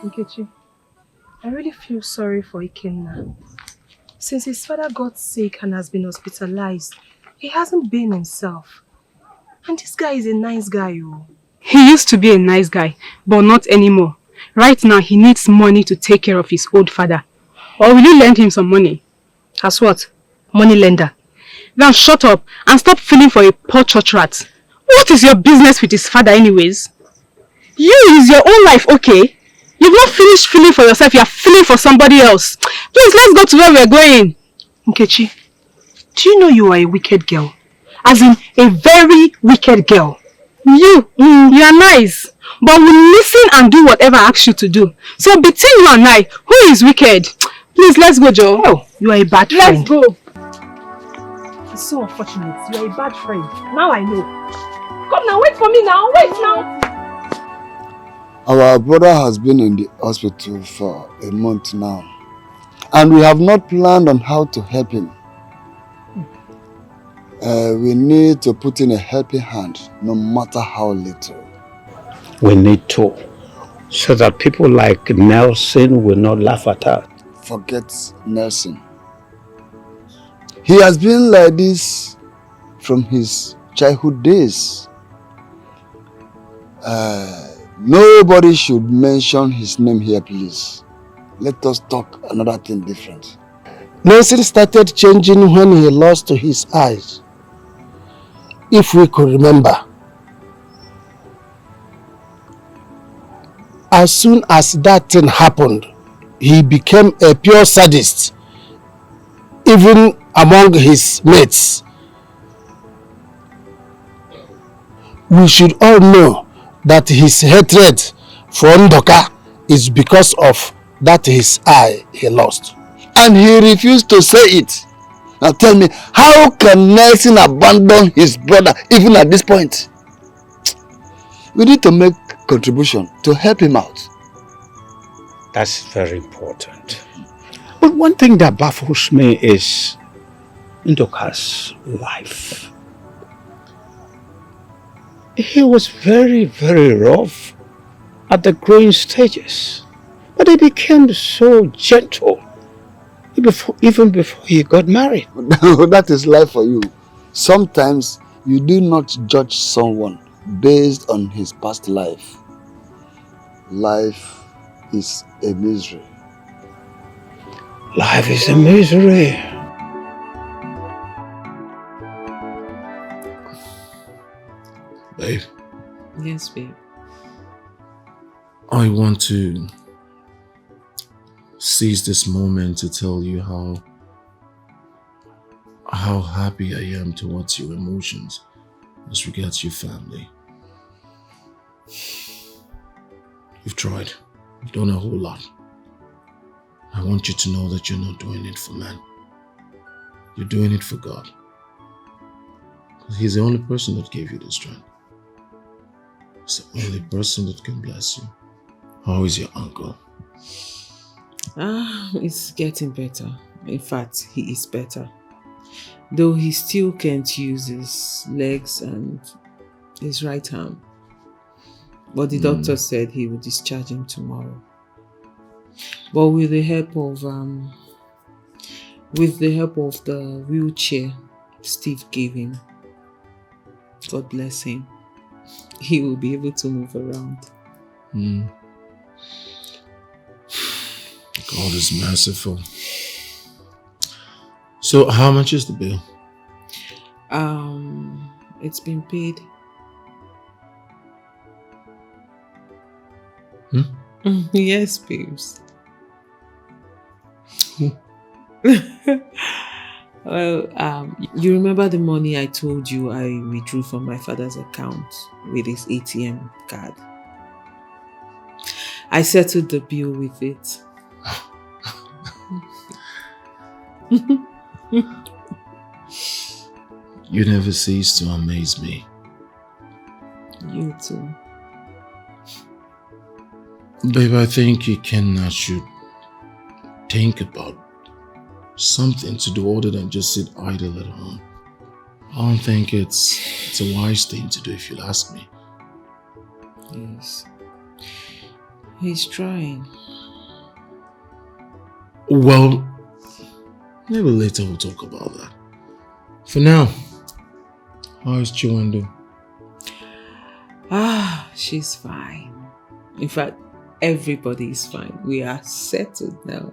Nkechi, I really feel sorry for Ikenna. Since his father got sick and has been hospitalized, he hasn't been himself. And this guy is a nice guy, oh. He used to be a nice guy, but not anymore. Right now, he needs money to take care of his old father. Or will you lend him some money? As what? Money lender? Now shut up and stop feeling for a poor church rat. What is your business with his father anyways? You is your own life, okay? You've not finished feeling for yourself, you're feeling for somebody else. Please, let's go to where we're going. Nkechi, do you know you are a wicked girl? As in, a very wicked girl. You are nice. But we listen and do whatever I ask you to do. So between you and I, who is wicked? Please, let's go, Joe. Oh, you are a bad friend. Let's go. It's so unfortunate. You are a bad friend. Now I know. Come now, wait for me now. Wait now. Our brother has been in the hospital for a month now. And we have not planned on how to help him. We need to put in a helping hand, no matter how little. We need to, so that people like Nelson will not laugh at us. Forget Nelson. He has been like this from his childhood days. Nobody should mention his name here, please. Let us talk another thing different. Nelson started changing when he lost his eyes. If we could remember. As soon as that thing happened, he became a pure sadist, even among his mates. We should all know that his hatred for Ndoka is because of that his eye he lost. And he refused to say it. Now tell me, how can Nelson abandon his brother even at this point? We need to make contribution to help him out. That's very important. But one thing that baffles me is Ndoka's life. He was very, very rough at the growing stages, but he became so gentle even before he got married. That is life for you. Sometimes you do not judge someone based on his past life. Life is a misery. Life is a misery. Babe. Yes, babe. I want to seize this moment to tell you how happy I am towards your emotions as regards your family. You've tried. You've done a whole lot. I want you to know that you're not doing it for man. You're doing it for God. Because He's the only person that gave you the strength. It's the only person that can bless you. How is your uncle? It's getting better. In fact, he is better. Though he still can't use his legs and his right arm. But the doctor said he will discharge him tomorrow. But with the help of the wheelchair Steve gave him, God bless him, he will be able to move around. God is merciful. So how much is the bill? It's been paid. Yes, babes. Well, you remember the money I told you I withdrew from my father's account with his ATM card? I settled the bill with it. You never cease to amaze me. You too. Babe, I think you should think about something to do other than just sit idle at home. I don't think it's a wise thing to do if you'll ask me. Yes. He's trying. Well, maybe later we'll talk about that. For now, how is Chiwando? She's fine. In fact, everybody is fine. We are settled now.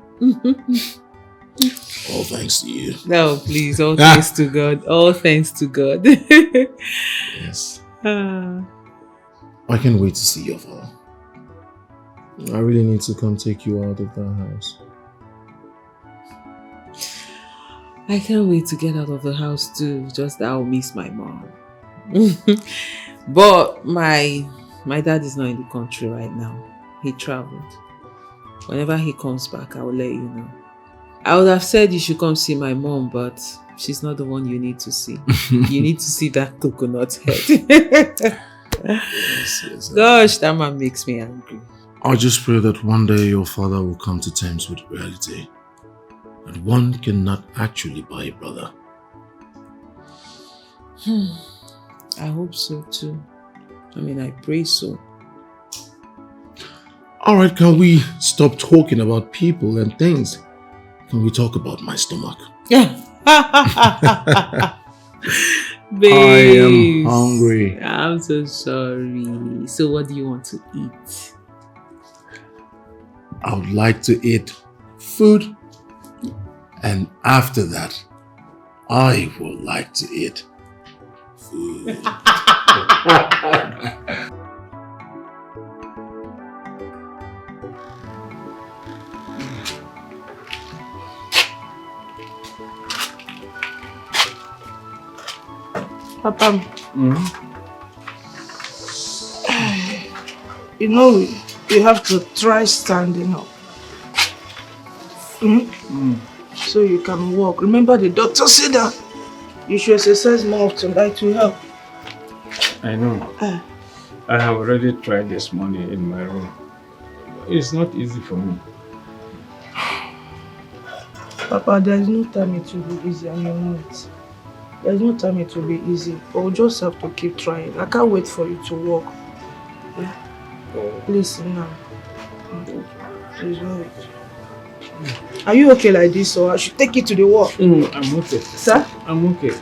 All thanks to you. No, please, all thanks to God. All thanks to God. Yes. I can't wait to see your father. I really need to come take you out of that house. I can't wait to get out of the house too. Just that I'll miss my mom. But my dad is not in the country right now. He traveled. Whenever he comes back, I will let you know. I would have said you should come see my mom, but she's not the one you need to see. You need to see that coconut head. Yes. Gosh, that man makes me angry. I just pray that one day your father will come to terms with reality. That one cannot actually buy a brother. I hope so too. I mean, I pray so. Alright, can we stop talking about people and things? Can we talk about my stomach? Babe, I am hungry. I'm so sorry. So what do you want to eat? I would like to eat food. And after that, I would like to eat food. Papa, you know, you have to try standing up. So you can walk. Remember the doctor said that you should exercise more often. That will help. I know. I have already tried this morning in my room. It's not easy for me. Papa, there is no time it will be easy and you know it. There is no time it will be easy. But we'll just have to keep trying. I can't wait for you to walk. Yeah. Listen now. Please wait. Are you okay like this or I should take you to the wall? I'm okay. Sir? I'm okay.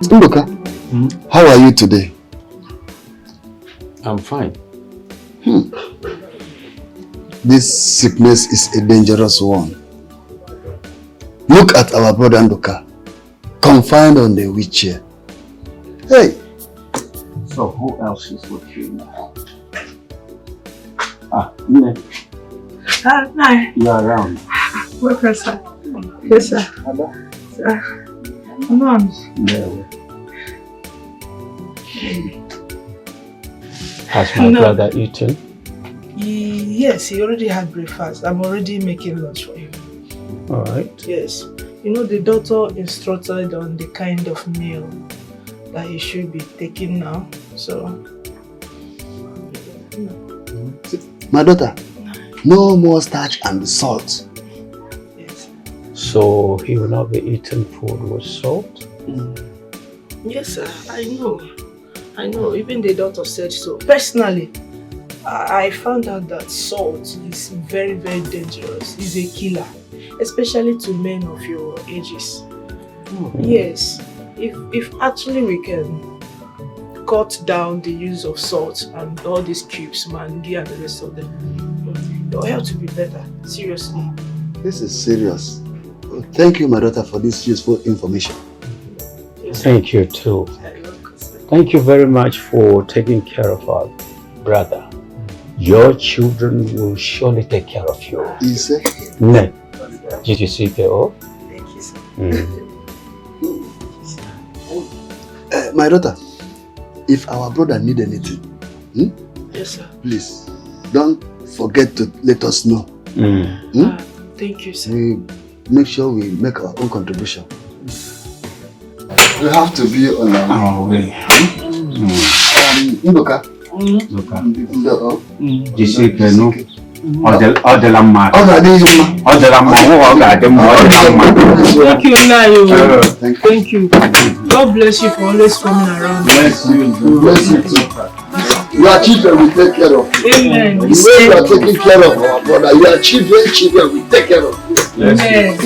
Ndoka, how are you today? I'm fine. This sickness is a dangerous one. Look at our brother Ndoka, confined on the wheelchair. Hey! So who else is with you now? Nne. Hi. You are around. Welcome, sir. Yes, sir. Mom. Has my brother eaten? Yes, he already had breakfast. I'm already making lunch for him. All right. Yes. You know, the doctor instructed on the kind of meal that he should be taking now. So, My daughter, no more starch and salt. yes. So he will not be eating food with salt? Yes, sir. I know. Even the doctor said so. Personally, I found out that salt is very, very dangerous. It's a killer, especially to men of your ages. Yes. If actually we can cut down the use of salt and all these cubes, mangi and the rest of them, your health will be better. Seriously. This is serious. Thank you, my daughter, for this useful information. Thank you too. Thank you very much for taking care of our brother. Your children will surely take care of you. Is it? Ne. Did you see the Thank you, sir. My daughter, if our brother need anything, Yes, sir. please don't forget to let us know. Thank you, sir. We make sure we make our own contribution. We have to be on our way. Ndoka. Jisike no. Odela ma. Thank you, Nayo. Thank you. God bless you for always coming around. Bless you. Bless you too. Your children will take care of you. Amen. The way you are taking care of our brother, your children will take care of you. Amen.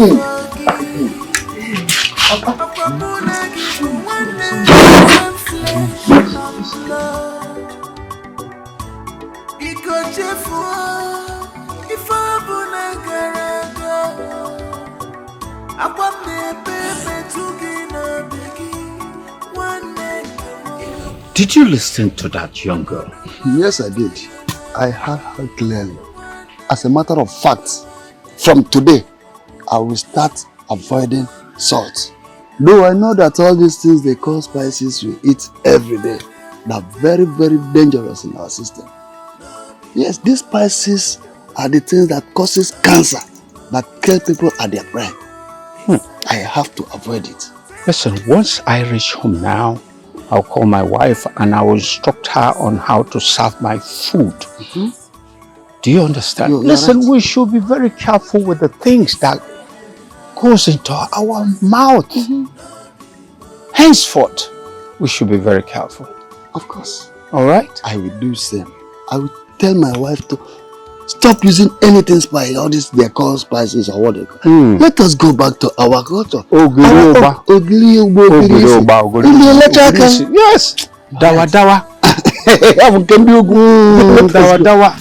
Did you listen to that young girl? Yes, I did. I heard her clearly. As a matter of fact, from today, I will start avoiding salt. Though I know that all these things they call spices we eat every day, they're very, very dangerous in our system. Yes, these spices are the things that causes cancer, that kill people at their prime. I have to avoid it. Listen, once I reach home now, I'll call my wife and I will instruct her on how to serve my food. Do you understand? Listen, right. We should be very careful with the things that goes into our mouth. Henceforth, we should be very careful. Of course. All right? I will do same. I will tell my wife to stop using anything spicy, all these they call spices or what they call. Let us go back to our culture. Yes. Dawa dawa. Dawa dawa.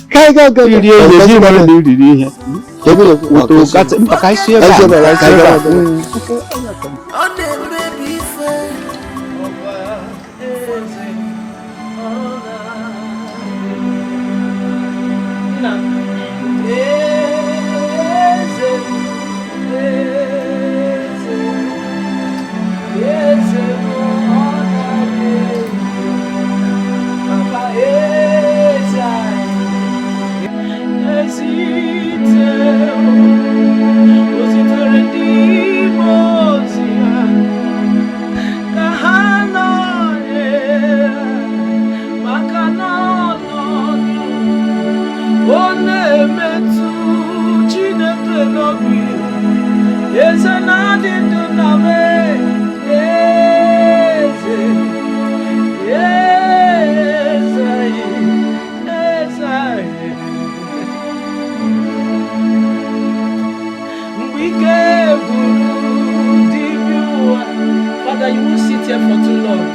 Father, you won't sit here for too long.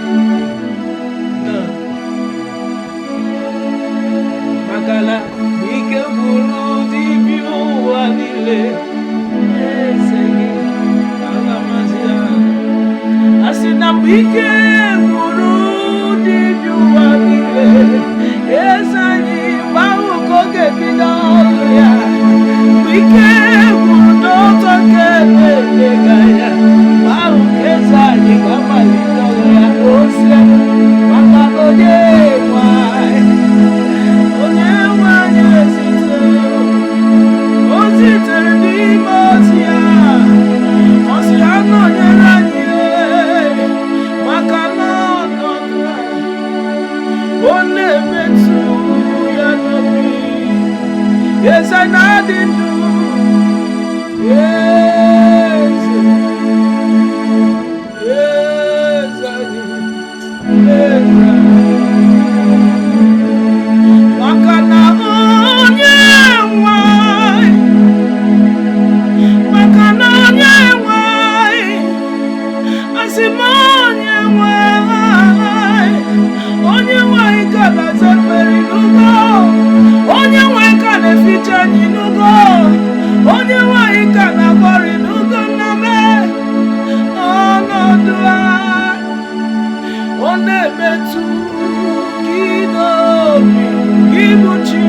No. Magala, we can buru di biu anile. Esegi, alamazia. Asina we can buru di biu anile. Esegi, bawo koke bidoya. We can buru doto kene legaya. Bawo kesagi kama lidoya osia. Mama goye wai. Yes. Yes, I nothing do. Yes, yes, I did. Yes, Makana onye nwai, makana onye nwai, asimo onye nwai kana zekperi n'ugo, onye nwai kana eficha anyị n'ugo, onye nwai kana gbori n'ugo nname, ọnọdụ a, ọ na-emetụ gị n'obi, gị bụ chi.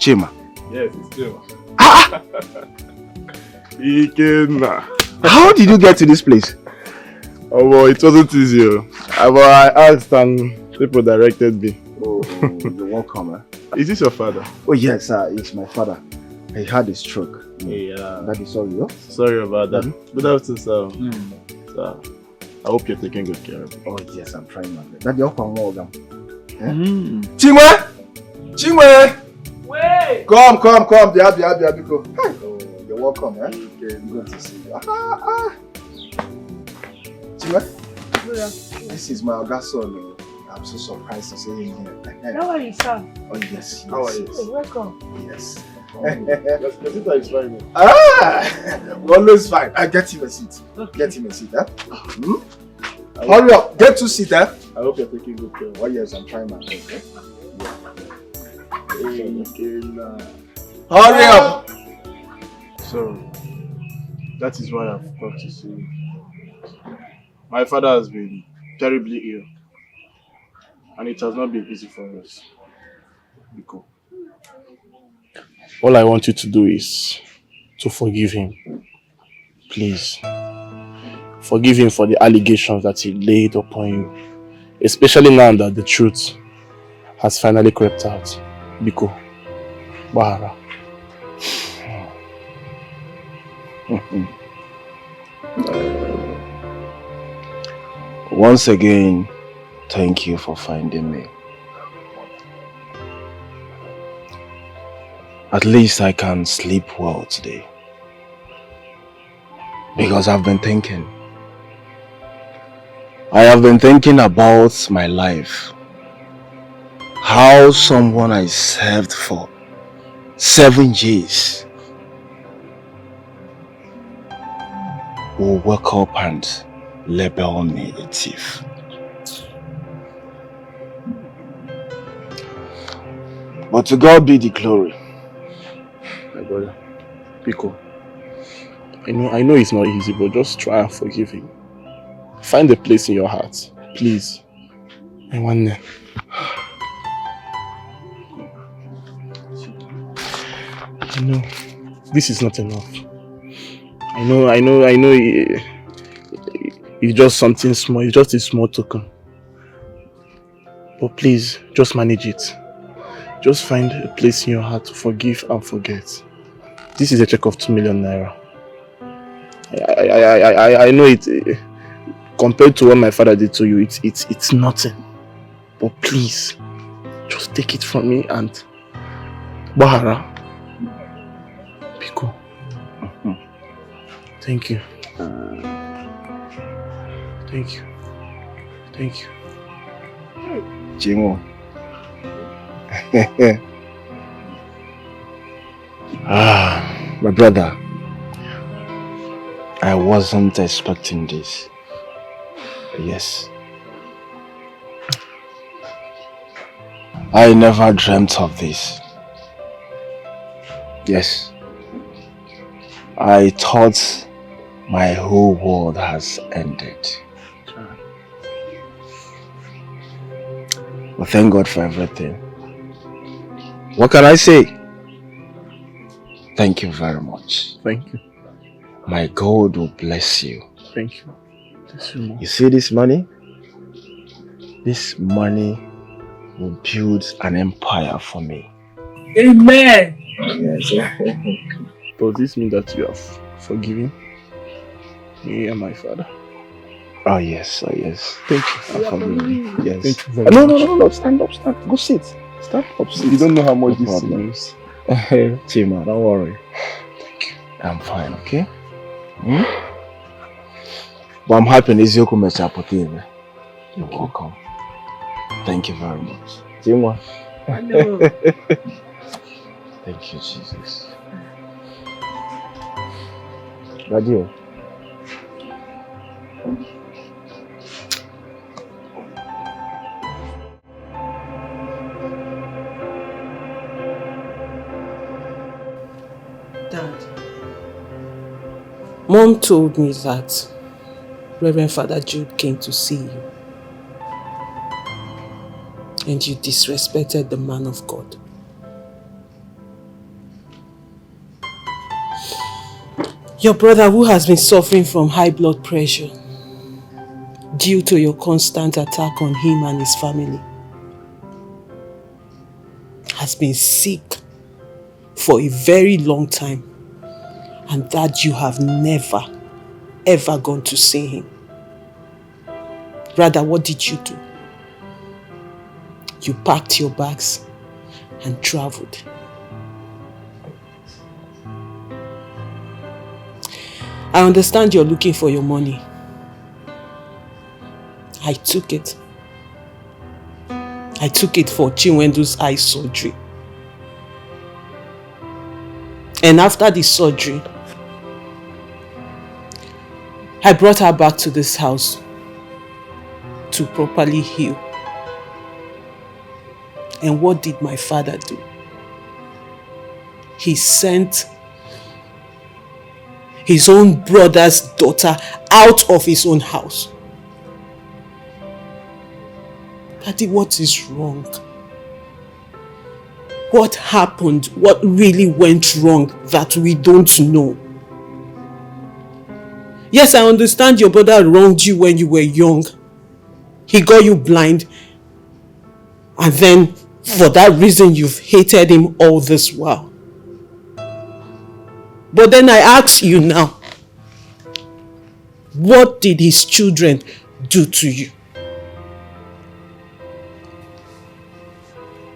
Chima. Yes, it's Chima. Ikenna. How did you get to this place? Oh, well, it wasn't easy. But I asked and people directed me. Oh, you're welcome. Is this your father? Oh, yes, it's my father. He had a stroke. Yeah. That is all, yo. Sorry about that. Good afternoon, sir. Sir, I hope you're taking good care of him. Oh, yes, I'm trying my best. That's your welcome. Chingwe! Chingwe! Wait! Come. Go. Oh, you're welcome, eh? Okay, good to see you. Chingwe? This is my Oga son. I'm so surprised to see him here. How are you, sir? Oh, yes. How are you? Welcome. Yes. Your sister is fine. We're always fine. Get him a seat. Okay. Get him a seat, eh? Hurry up. Get 2 seats, eh? I hope you're taking good care of him. Oh, yes, I'm trying my best, eh? Hurry up! So, that is why I've come to see you. My father has been terribly ill, and it has not been easy for us. Biko. All I want you to do is to forgive him. Please. Forgive him for the allegations that he laid upon you. Especially now that the truth has finally crept out. Biko. Bahara. Once again, thank you for finding me. At least I can sleep well today. Because I've been thinking. I have been thinking about my life. How someone I served for 7 years will wake up and label me a thief. But to God be the glory. My brother, Biko. I know it's not easy, but just try and forgive him. Find a place in your heart, please. I want to. I know this is not enough. I know. It's just something small. It's just a small token. But please, just manage it. Just find a place in your heart to forgive and forget. This is a check of 2 million naira. I know it. Compared to what my father did to you, it's nothing. But please, just take it from me and Bahara. Biko. Thank you. Thank you. Thank you. Jingo. My brother, I wasn't expecting this. Yes. I never dreamt of this. Yes. I thought my whole world has ended. But thank God for everything. What can I say? Thank you very much. Thank you. My God will bless you. Thank you. You see this money? This money will build an empire for me. Amen. Yes. Does this mean that you have forgiven me and my father? Oh yes, oh yes. Thank you. I forgive you. Yes. Thank you very much. No. Stand up. Go sit. Stand up. Sit. You don't know how much No this problem. means. Chima, don't worry. Thank you. I'm fine, okay? But I'm happy Ezeoku Mechapotive. You're welcome. Thank you very much. Chima. Thank you, Jesus. Radio. Dad, Mom told me that Reverend Father Jude came to see you. And you disrespected the man of God. Your brother, who has been suffering from high blood pressure due to your constant attack on him and his family, has been sick for a very long time, and that you have never, ever gone to see him. Rather, what did you do? You packed your bags and traveled. I understand you're looking for your money. I took it. I took it for Chinwendu's eye surgery. And after the surgery, I brought her back to this house to properly heal. And what did my father do? He sent his own brother's daughter out of his own house. Daddy, what is wrong? What happened? What really went wrong that we don't know? Yes, I understand your brother wronged you when you were young. He got you blind. And then, for that reason, you've hated him all this while. But then I ask you now, what did his children do to you?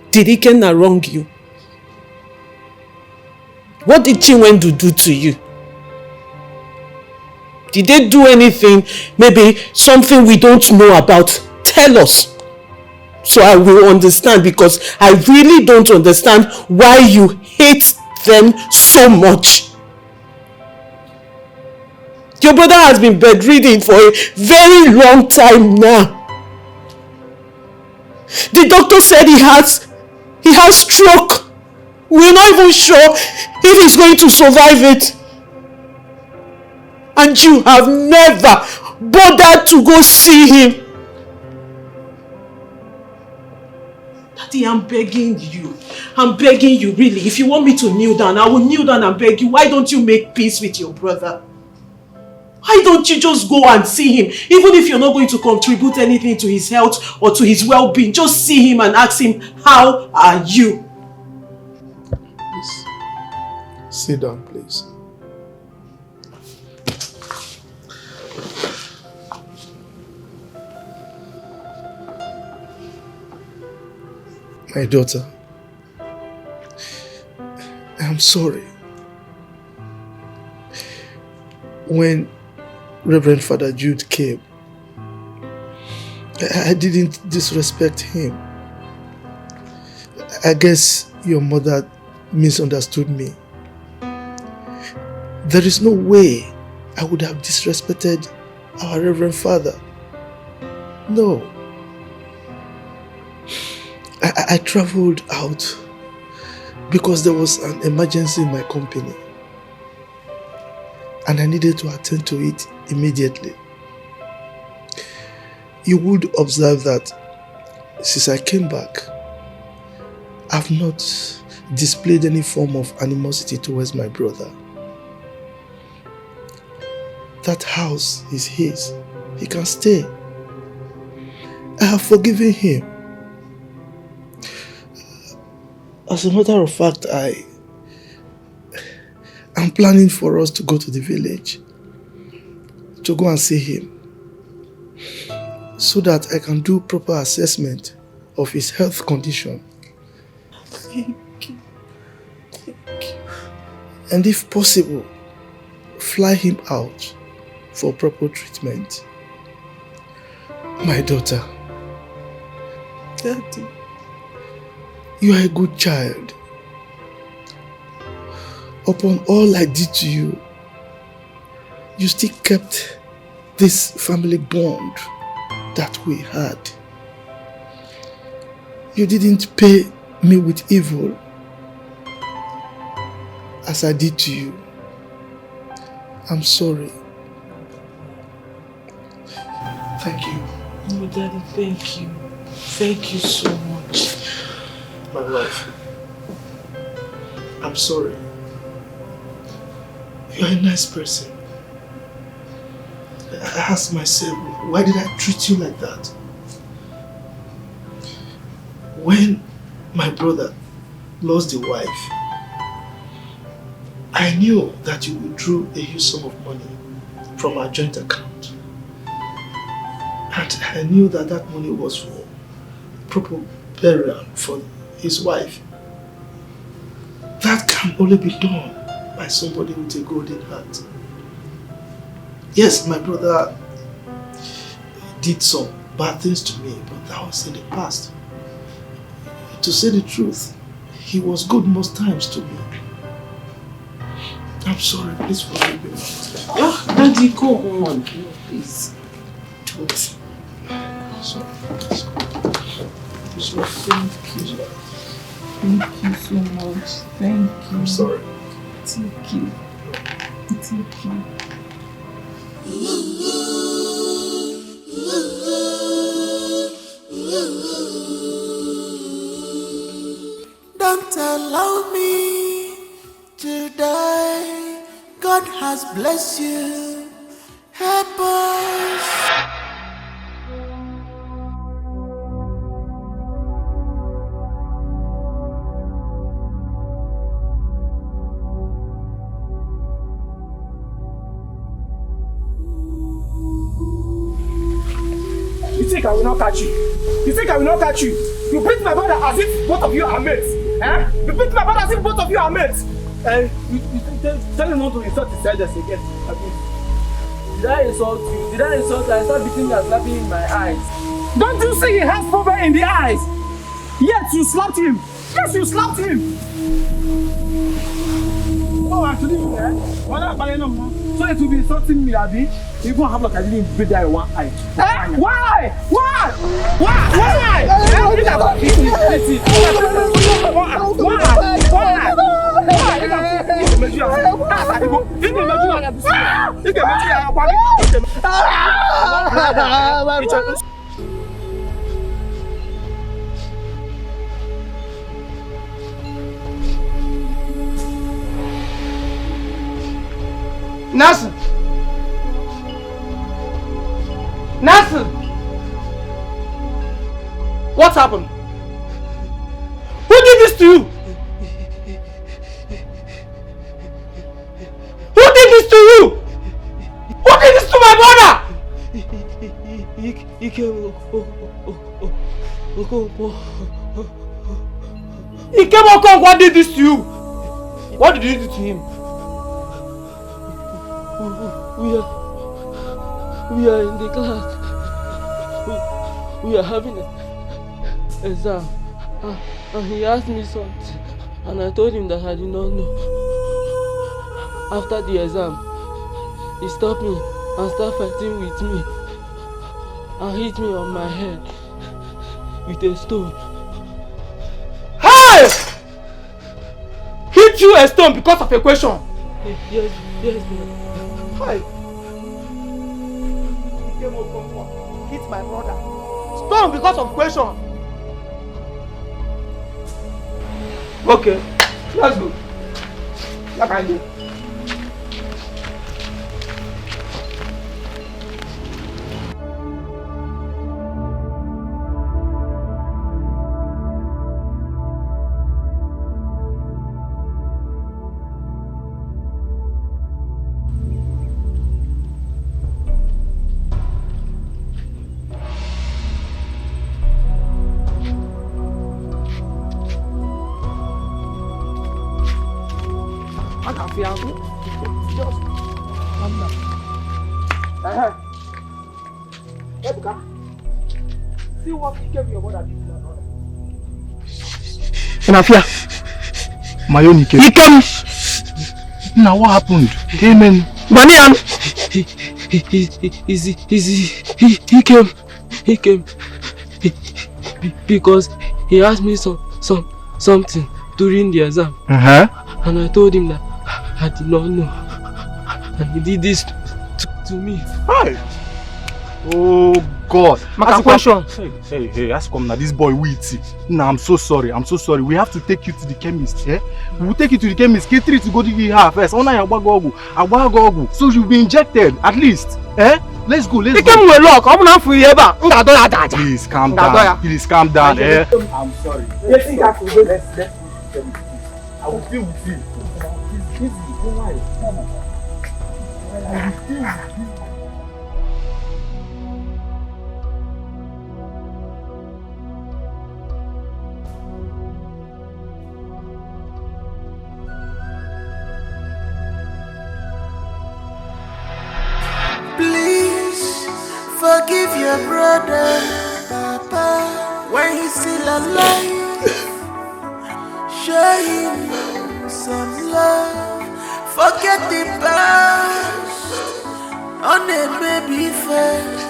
Did Ikenna wrong you? What did Chinwendu do to you? Did they do anything, maybe something we don't know about? Tell us, so I will understand, because I really don't understand why you hate them so much. Your brother has been bedridden for a very long time now. The doctor said he has stroke. We're not even sure if he's going to survive it. And you have never bothered to go see him. Daddy, I'm begging you. I'm begging you, really. If you want me to kneel down, I will kneel down and beg you. Why don't you make peace with your brother? Why don't you just go and see him? Even if you're not going to contribute anything to his health or to his well-being, just see him and ask him, how are you? Please. Sit down, please. My daughter, I'm sorry. When Reverend Father Jude came, I didn't disrespect him. I guess your mother misunderstood me. There is no way I would have disrespected our Reverend Father. No. I traveled out because there was an emergency in my company and I needed to attend to it immediately. You would observe that since I came back, I've not displayed any form of animosity towards my brother. That house is his. He can stay. I have forgiven him. As a matter of fact, I'm planning for us to go to the village to go and see him so that I can do proper assessment of his health condition. Thank you. Thank you. And if possible, fly him out for proper treatment. My daughter. Daddy. You are a good child. Upon all I did to you, you still kept this family bond that we had. You didn't pay me with evil as I did to you. I'm sorry. Thank you. Oh, Daddy, thank you. Thank you so much. My wife, I'm sorry. You're a nice person. I ask myself, why did I treat you like that? When my brother lost the wife, I knew that you withdrew a huge sum of money from our joint account. And I knew that that money was for proper burial for his wife. That can only be done by somebody with a golden heart. Yes, my brother did some bad things to me, but that was in the past. To say the truth, he was good most times to me. I'm sorry, please forgive me. Oh, Daddy, go on, please. Don't. Sorry. Thank you. Thank you so much. Thank you. I'm sorry. It's okay. It's okay. Don't tell allow me to die. God has blessed you. Help us. You think I will not catch you? You think I will not catch you? You beat my brother as if both of you are mates. Eh? You beat my brother as if both of you are mates. You tell him not to insult his elders again. Did I insult you? Did I insult you? I started beating you and slapping in my eyes. Don't you see he has problem in the eyes? Yes, you slapped him. Yes, you slapped him. Oh, actually, so it will be insulting me, Abi. You won't have like I didn't beat that in one eye. Eh? Why? Why? Why? Nasser! Nasser! What happened? Who did this to you? Who did this to you? Who did this to my brother? He came. What did this to you? What did you do to him? We are in the class. We are having an exam. And he asked me something. And I told him that I did not know. After the exam, he stopped me and started fighting with me. And hit me on my head with a stone. Hey! Hit you a stone because of a question? Yes, ma'am. Hi. Hit my brother. Stone because of question. Okay, let's go. Like I do. Just calm down. Ebuka, see what gave your mother did to your brother. Inafia, my own Ike. Now what happened? Came in. Banian. He came because he asked me something during the exam. And I told him that I did not know. And he did this to me. Hi. Oh God. Ask a question. Hey, ask him now. This boy witty. Nah, I'm so sorry. We have to take you to the chemist. Eh? We will take you to the chemist. K3 to go to the her first. So you'll be injected at least. Eh? Let's go. Please calm down. Eh? I'm sorry. Let's I will deal with you. Don't worry. Come on. I will deal with you. Please forgive your brother, Papa, when he's still alive. Show him some love. Forget the past. On a baby face.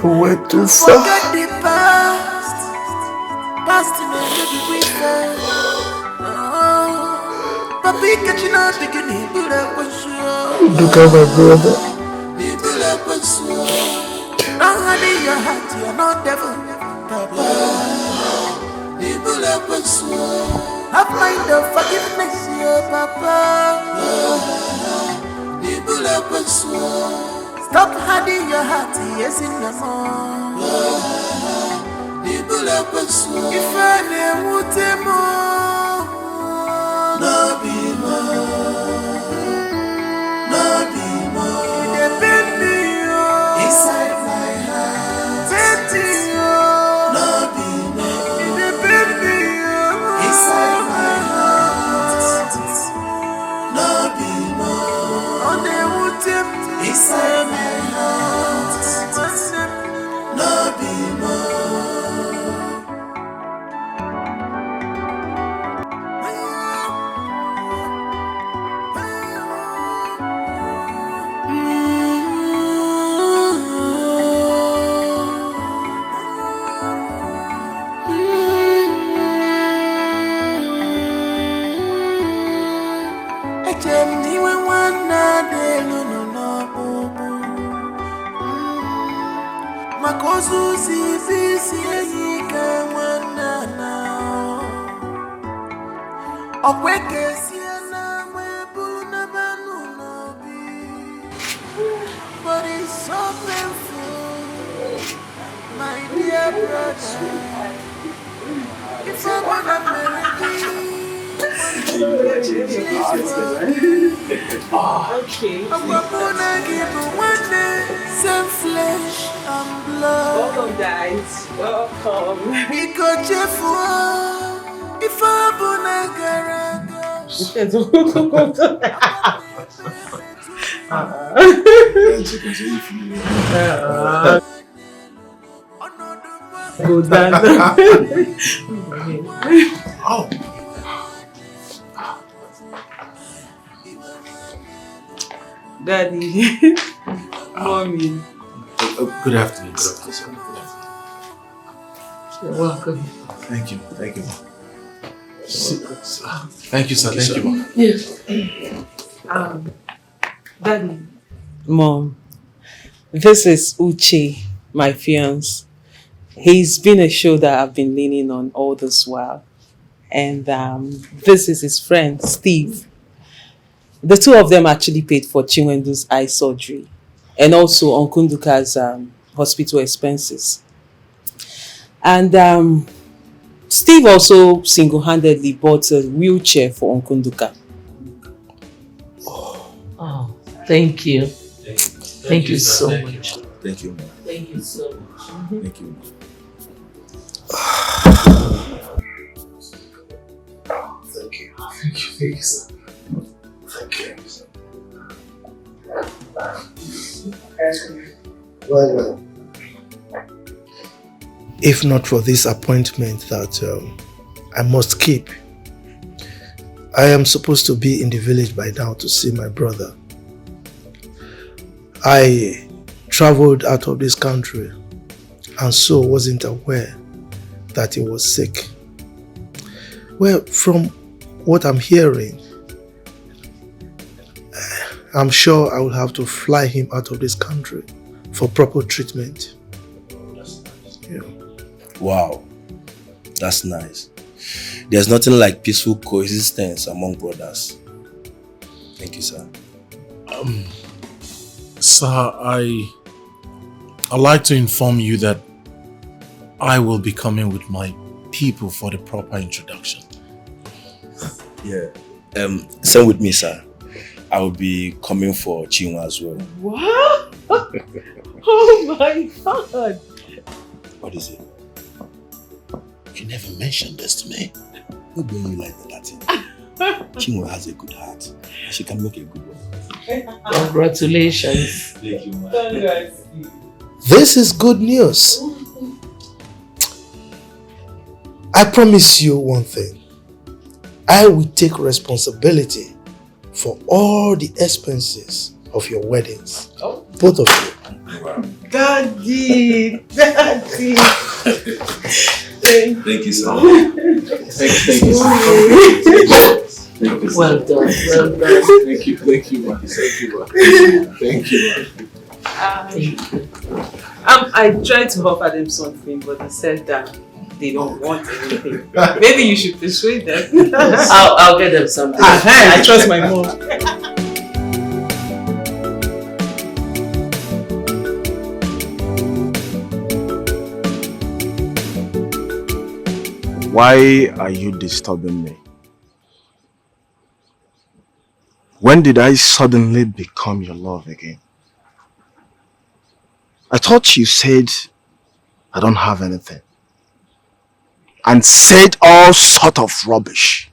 Went too far. Forget the past. Past in a baby face. Papi, catching up, beginning, but I was sure. Look at my brother. Now, honey, your heart, you're not devil. Papa, people up and Have mind of forgiveness, your papa. Stop hiding your heart, yes, in the morning. If I never no be more, no be more. It depends me inside my heart. No be more. It depends me inside my heart. No be more. On the wood inside my heart. No be more. But it's so painful, my dear brother. If I wanna marry okay. I'm gonna give you one day, same flesh and blood. Welcome, guys. Welcome. Because if I wanna go down. Oh. Daddy, mommy. Good afternoon. Good afternoon. You're welcome. Thank you. Thank you. Thank you, sir. Thank you, mom. Yes. Daddy. Mom, this is Uche, my fiance. He's been a shoulder I've been leaning on all this while. And this is his friend, Steve. The two of them actually paid for Chinwendu's eye surgery and also Onkunduka's hospital expenses. And Steve also single-handedly bought a wheelchair for Onkunduka. Oh, thank you. Thank you so much. Thank you. Thank you so much. Thank you. Thank you. Thank you, sir. Thank you. Well, if not for this appointment that I must keep, I am supposed to be in the village by now to see my brother. I traveled out of this country and so wasn't aware that he was sick. Well, from what I'm hearing, I'm sure I will have to fly him out of this country for proper treatment. Yeah. Wow, that's nice. There's nothing like peaceful coexistence among brothers. Thank you, sir. Sir, I'd like to inform you that I will be coming with my people for the proper introduction. Yeah. Same with me, sir. I will be coming for Chinwa as well. What? Oh my God. What is it? You never mentioned this to me. Who do you like the Latin? Chinwa has a good heart. She can make a good one. Congratulations. Thank you, man. This is good news. I promise you one thing. I will take responsibility for all the expenses of your weddings. Oh. Both of you. Daddy. Thank you, sir. Thank you, sir. Well done. Well done. Thank you, man. Thank you, man. I tried to offer them something, but they said that they don't want anything. Maybe you should persuade them. I'll get them something. I trust my mom. Why are you disturbing me? When did I suddenly become your love again? I thought you said I don't have anything. And said all sort of rubbish.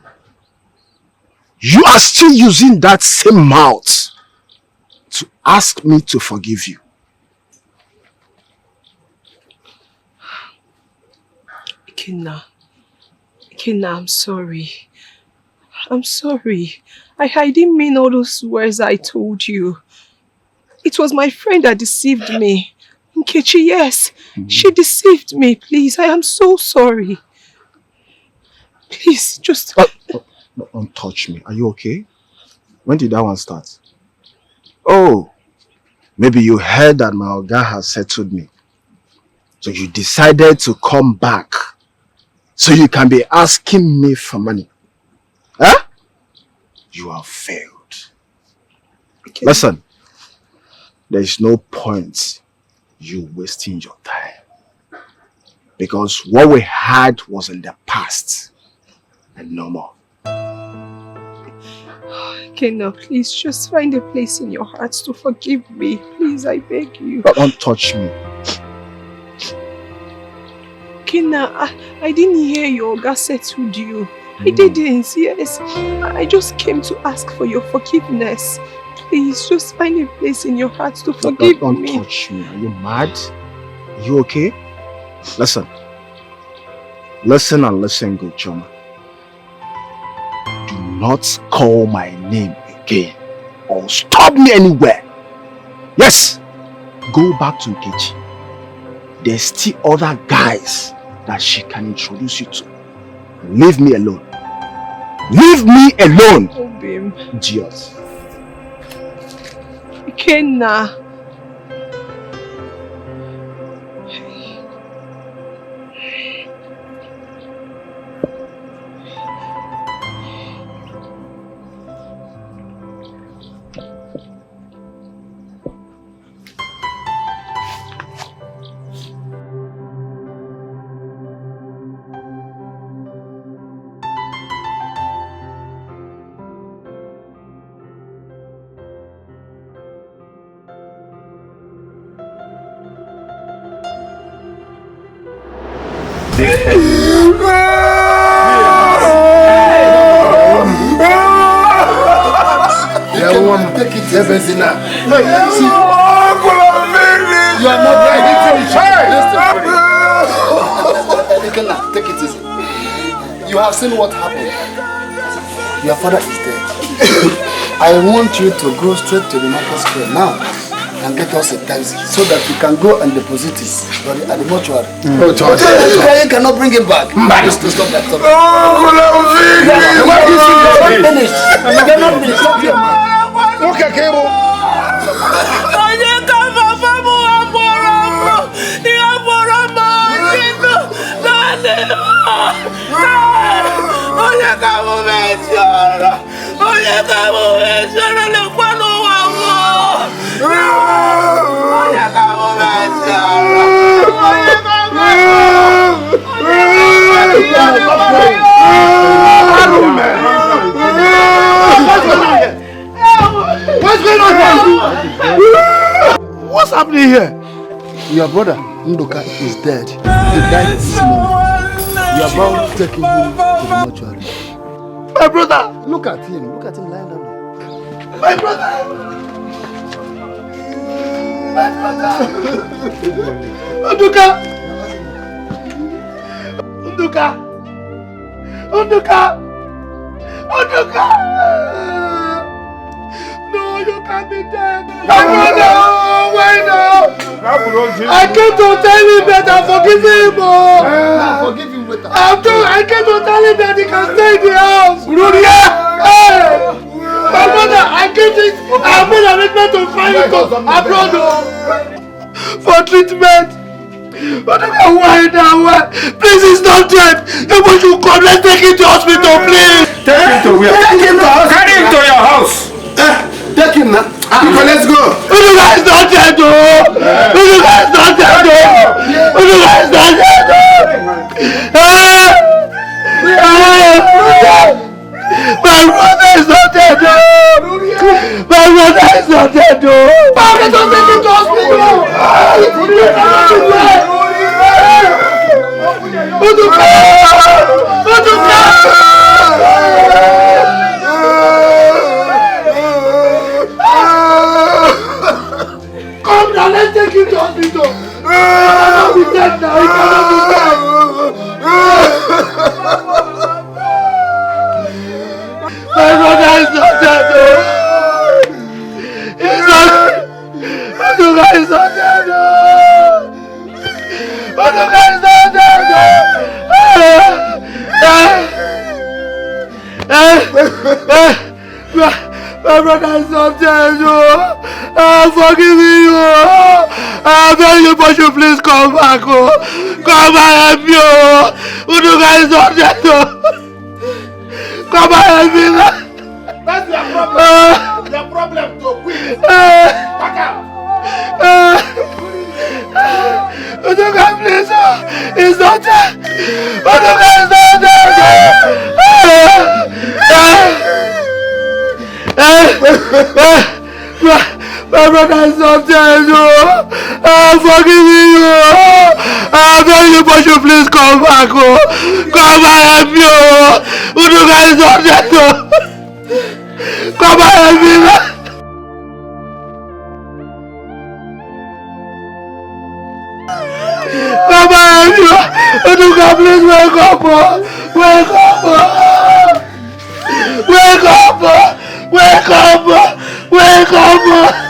You are still using that same mouth to ask me to forgive you. Ikenna, I'm sorry. I'm sorry. I didn't mean all those words I told you. It was my friend that deceived me. Nkechi, yes. She deceived me. Please, I am so sorry. Please, just... Don't touch me. Are you okay? When did that one start? Oh, maybe you heard that my Oga has settled me. So you decided to come back so you can be asking me for money. Huh? You have failed. Okay. Listen, there is no point you wasting your time. Because what we had was in the past and no more. Ikenna, please just find a place in your heart to forgive me. Please, I beg you. But don't touch me. Ikenna, I didn't hear your Oga settled you. I didn't, yes. I just came to ask for your forgiveness. Please, just find a place in your heart to forgive Don't me. touch me. Are you mad? Are you okay? Listen. Listen and listen good, Choma. Do not call my name again or stop me anywhere. Yes, go back to Nkechi. There's still other guys that she can introduce you to. Leave me alone. Leave me alone. Oh, babe. Idiot. Ikenna. Take it easy now. See, you are not Ikenna, take it easy. You have seen what happened. Your father is dead. I want you to go straight to the market square now and get us a taxi so that we can go and deposit it at the mortuary. You cannot bring him back. Just to stop that talk. Stop here, man. Okay, Cable. What's going on here? What's happening here? Your brother, Ndoka, is dead. He died this morning. You are about taking him to the mortuary. My brother! Look at him lying down there. My brother! My brother! Ndoka! Ndoka! Ndoka! Ndoka! No, you can't be dead. My brother! Why now? I came to tell him that I'm forgiving him. Forgive him with I came to tell him that he can stay in the house. Hey! My brother, I made arrangement to find him abroad for treatment. Why now? Please, he's not dead. You want to come? Let's take him to hospital, please. Take him to where? Take him to hospital. Carry him to your house. Take him now. Let's go. You guys not dead, though. You guys not dead, though. You guys not dead, my brother is not dead, though. My brother is not dead, though. Let us take him to hospital. Come now, let's take him to hospital. He cannot be dead now. He cannot be dead. My brother is not dead, though. He's not. My brother is not dead, though. My brother is not dead, though. My brother is not dead, though. Forgive me, I beg you, but you please come back, oh. Come and help me, oh. Uduka is not dead, oh. Come and help me, That's your problem. Your problem to quit. Back out. Uduka, please, oh. He's not dead. Uduka is not dead. My brother is not dead, oh. Forgive me, oh. I beg you, but you please come back, oh. Come and help me, oh. Uduka is not dead, oh. Come and help me, come and help me, Uduka, please wake up, oh. Wake up, oh. Wake up, oh. Wake up, oh. Wake up, oh.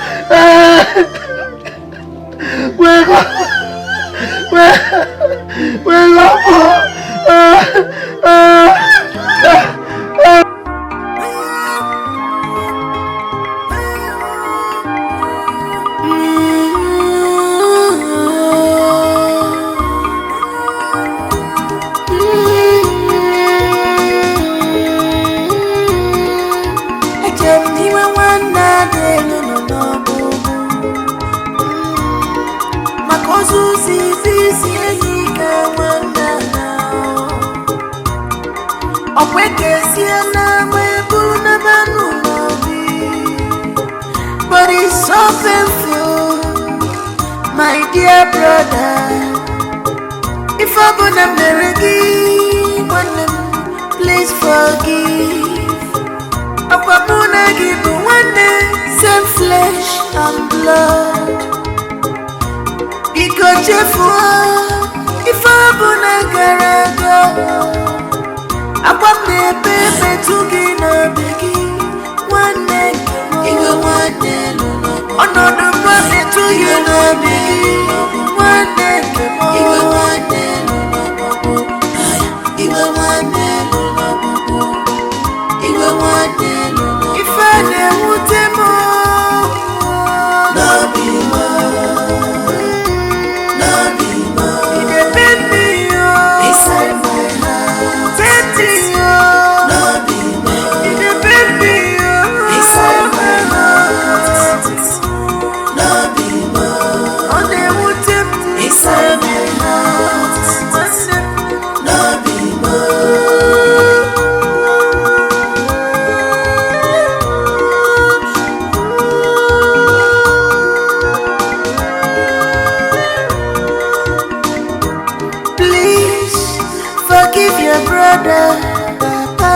Wake up! Wake up! But it's so painful, my dear brother. If I'm gonna marry please forgive. I'm gonna give you one day, same flesh and blood. Because if I'm gonna go, I'm gonna baby to get a biggie. One day, even one day, another brother to you, no biggie. One day, even one day, even one day, even one day. If I never would more, no be more, no be more. It depends me, inside my heart, tempting you, no be more. It depends me, inside my heart, no be more. On the wood tempt inside my heart, no be more. Forgive your brother, Papa,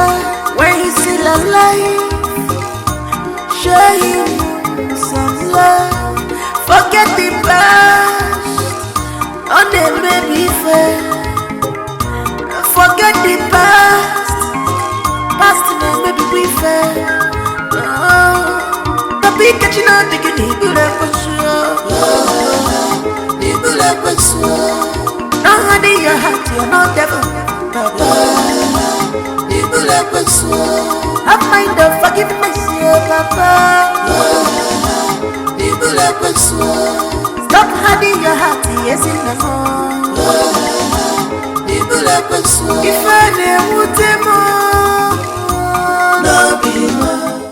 when he's still alive. Show him some love. Forget the past, on the baby fair. Forget the past, past the baby we fair. Oh, Papi catching on the guinea, good up for sure. Good up for sure. No honey, your heart, you're not devil. Papa, have mind of forgiveness, Papa. Stop hiding your heart, yes, in the morning. If I didn't want them all, no be